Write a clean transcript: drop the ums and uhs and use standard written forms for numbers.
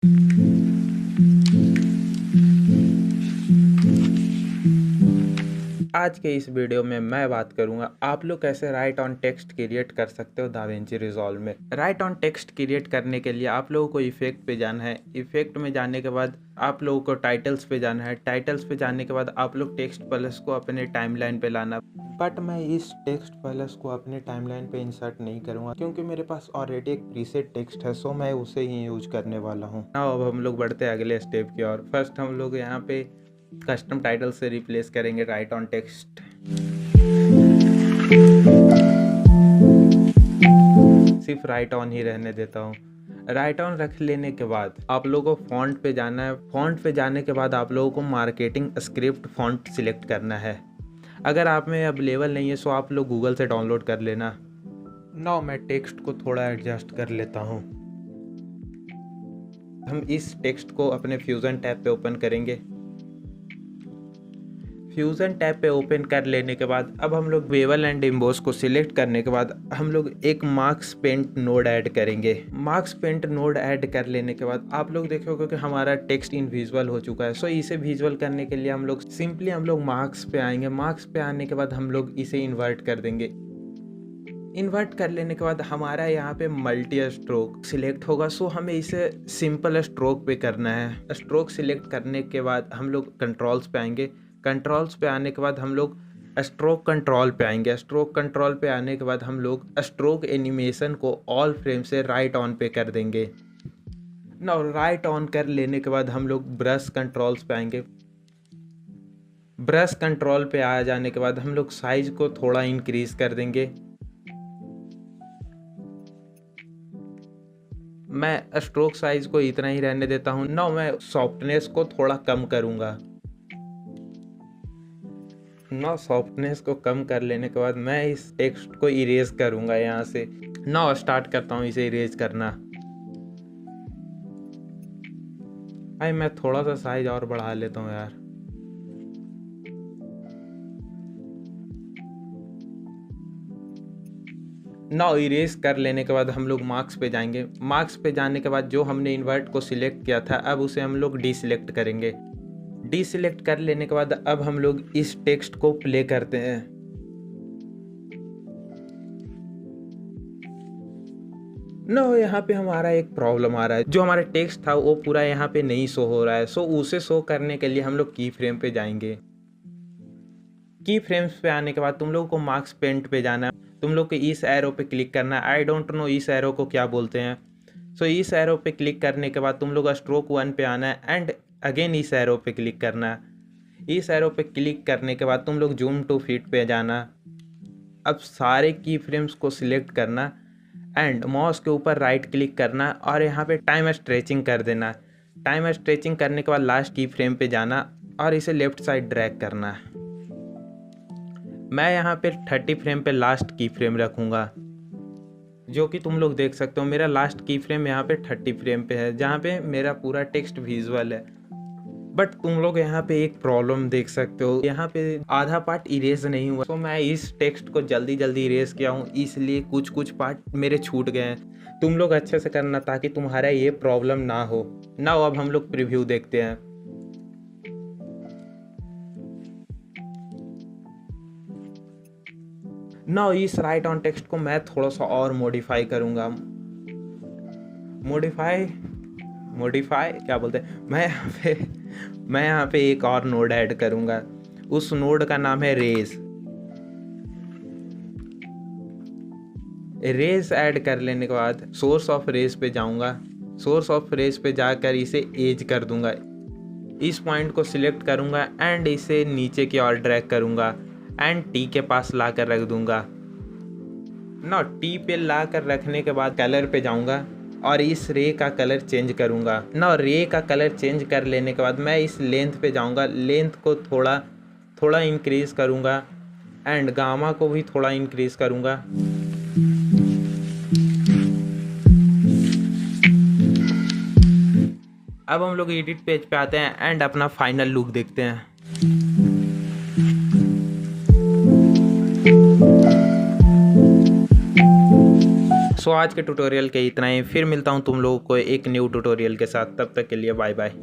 आज के इस वीडियो में मैं बात करूंगा आप लोग कैसे राइट ऑन टेक्स्ट क्रिएट कर सकते हो दाविंची रिजॉल्व में। राइट ऑन टेक्स्ट क्रिएट करने के लिए आप लोगों को इफेक्ट पे जाना है। इफेक्ट में जाने के बाद आप लोगों को टाइटल्स पे जाना है। टाइटल्स पे जाने के बाद आप लोग टेक्स्ट प्लस को अपने टाइमलाइन पे लाना। बट मैं इस टेक्स्ट प्लस को अपने टाइमलाइन पे इंसर्ट नहीं करूंगा क्योंकि मेरे पास ऑलरेडी एक प्रीसेट टेक्स्ट है, सो मैं उसे ही यूज करने वाला हूँ। अब हम लोग बढ़ते हैं अगले स्टेप की ओर। फर्स्ट हम लोग यहाँ पे कस्टम टाइटल से रिप्लेस करेंगे राइट ऑन टेक्स्ट। सिर्फ राइट ऑन ही रहने देता हूँ। राइट ऑन रख लेने के बाद आप लोगों को फॉन्ट पे जाना है। फॉन्ट पे जाने के बाद आप लोगों को मार्केटिंग स्क्रिप्ट फॉन्ट सिलेक्ट करना है। अगर आप में अवेलेबल नहीं है सो आप लोग गूगल से डाउनलोड कर लेना। नाउ मैं टेक्स्ट को थोड़ा एडजस्ट कर लेता हूँ। हम इस टेक्स्ट को अपने फ्यूजन टैब पे ओपन करेंगे। फ्यूजन टैब पे ओपन कर लेने के बाद अब हम लोग बेवल एंड एम्बोस को सिलेक्ट करने के बाद हम लोग एक मार्क्स पेंट नोड ऐड करेंगे। मार्क्स पेंट नोड ऐड कर लेने के बाद आप लोग देखोगे कि हमारा टेक्स्ट इनविजुअल हो चुका है। सो इसे विजुअल करने के लिए हम लोग मार्क्स पे आएंगे। मार्क्स पे आने के बाद हम लोग इसे इन्वर्ट कर देंगे। इन्वर्ट कर लेने के बाद हमारा यहाँ पे मल्टी स्ट्रोक सिलेक्ट होगा। सो हमें इसे सिंपल स्ट्रोक पे करना है। स्ट्रोक सिलेक्ट करने के बाद हम लोग कंट्रोल्स पे आएंगे। कंट्रोल्स पे आने के बाद हम लोग स्ट्रोक कंट्रोल पे आएंगे। स्ट्रोक कंट्रोल पे आने के बाद हम लोग स्ट्रोक एनिमेशन को ऑल फ्रेम से राइट ऑन पे कर देंगे। ना राइट ऑन कर लेने के बाद हम लोग ब्रश कंट्रोल्स पे आएंगे। ब्रश कंट्रोल पे आ जाने के बाद हम लोग साइज को थोड़ा इंक्रीज कर देंगे। मैं स्ट्रोक साइज को इतना ही रहने देता हूँ। ना मैं सॉफ्टनेस को थोड़ा कम करूँगा। ना सॉफ्टनेस को कम कर लेने के बाद मैं इस टेक्स्ट को इरेज करूँगा यहाँ से। ना स्टार्ट करता हूँ इसे इरेज करना। भाई मैं थोड़ा सा साइज और बढ़ा लेता हूँ यार। नाउ इरेज कर लेने के बाद हम लोग मार्क्स पे जाएंगे। मार्क्स पे जाने के बाद जो हमने इन्वर्ट को सिलेक्ट किया था अब उसे हम लोग डीसिलेक्ट करेंगे। डीसिलेक्ट कर लेने के बाद अब हम लोग इस टेक्स्ट को प्ले करते हैं। नो यहाँ पे हमारा एक प्रॉब्लम आ रहा है। जो हमारा टेक्स्ट था वो पूरा यहाँ पे नहीं शो हो रहा है। सो उसे शो करने के लिए हम लोग की फ्रेम पे जाएंगे। की फ्रेम्स पे आने के बाद तुम लोग को मार्क्स पेंट पे जाना है। तुम लोग को इस एरो पे क्लिक करना है। आई डोंट नो इस एरो को क्या बोलते हैं। सो इस एरो पे क्लिक करने के बाद तुम लोग स्ट्रोक 1 पे आना है एंड अगेन इस एरो पे क्लिक करना है। इस एरो पे क्लिक करने के बाद तुम लोग जूम टू फिट पे जाना। अब सारे की फ्रेम्स को सिलेक्ट करना एंड माउस के ऊपर राइट क्लिक करना और यहाँ पे टाइम स्ट्रेचिंग कर देना। टाइम स्ट्रेचिंग करने के बाद लास्ट की फ्रेम पे जाना और इसे लेफ्ट साइड ड्रैग करना। मैं यहाँ पे 30 फ्रेम पे लास्ट की फ्रेम रखूँगा, जो कि तुम लोग देख सकते हो मेरा लास्ट की फ्रेम यहाँ पे 30 फ्रेम पे है, जहाँ पे मेरा पूरा टेक्स्ट विजुअल है। बट तुम लोग यहाँ पे एक प्रॉब्लम देख सकते हो, यहाँ पे आधा पार्ट इरेज नहीं हुआ। तो मैं इस टेक्स्ट को जल्दी जल्दी इरेज किया हूँ, इसलिए कुछ कुछ पार्ट मेरे छूट गए हैं। तुम लोग अच्छे से करना ताकि तुम्हारा ये प्रॉब्लम ना हो। ना अब हम लोग प्रीव्यू देखते हैं। ना इस राइट ऑन टेक्स्ट को मैं थोड़ा सा और मॉडिफाई करूँगा। मॉडिफाई क्या बोलते हैं, मैं यहाँ पे एक और नोड ऐड करूँगा। उस नोड का नाम है रेज। रेज ऐड कर लेने के बाद सोर्स ऑफ रेज पे जाऊँगा। सोर्स ऑफ रेज पे जाकर इसे एज कर दूँगा। इस पॉइंट को सिलेक्ट करूँगा एंड इसे नीचे की ओर ड्रैग करूँगा एंड टी के पास ला कर रख दूँगा। ना टी पे ला कर रखने के बाद कलर पे जाऊँगा और इस रे का कलर चेंज करूँगा। ना रे का कलर चेंज कर लेने के बाद मैं इस लेंथ पे जाऊँगा। लेंथ को थोड़ा इंक्रीज़ करूँगा एंड गामा को भी थोड़ा इंक्रीज़ करूँगा। अब हम लोग एडिट पेज पे आते हैं एंड अपना फाइनल लुक देखते हैं। सो आज के ट्यूटोरियल के इतना ही, फिर मिलता हूँ तुम लोगों को एक न्यू ट्यूटोरियल के साथ। तब तक के लिए बाय बाय।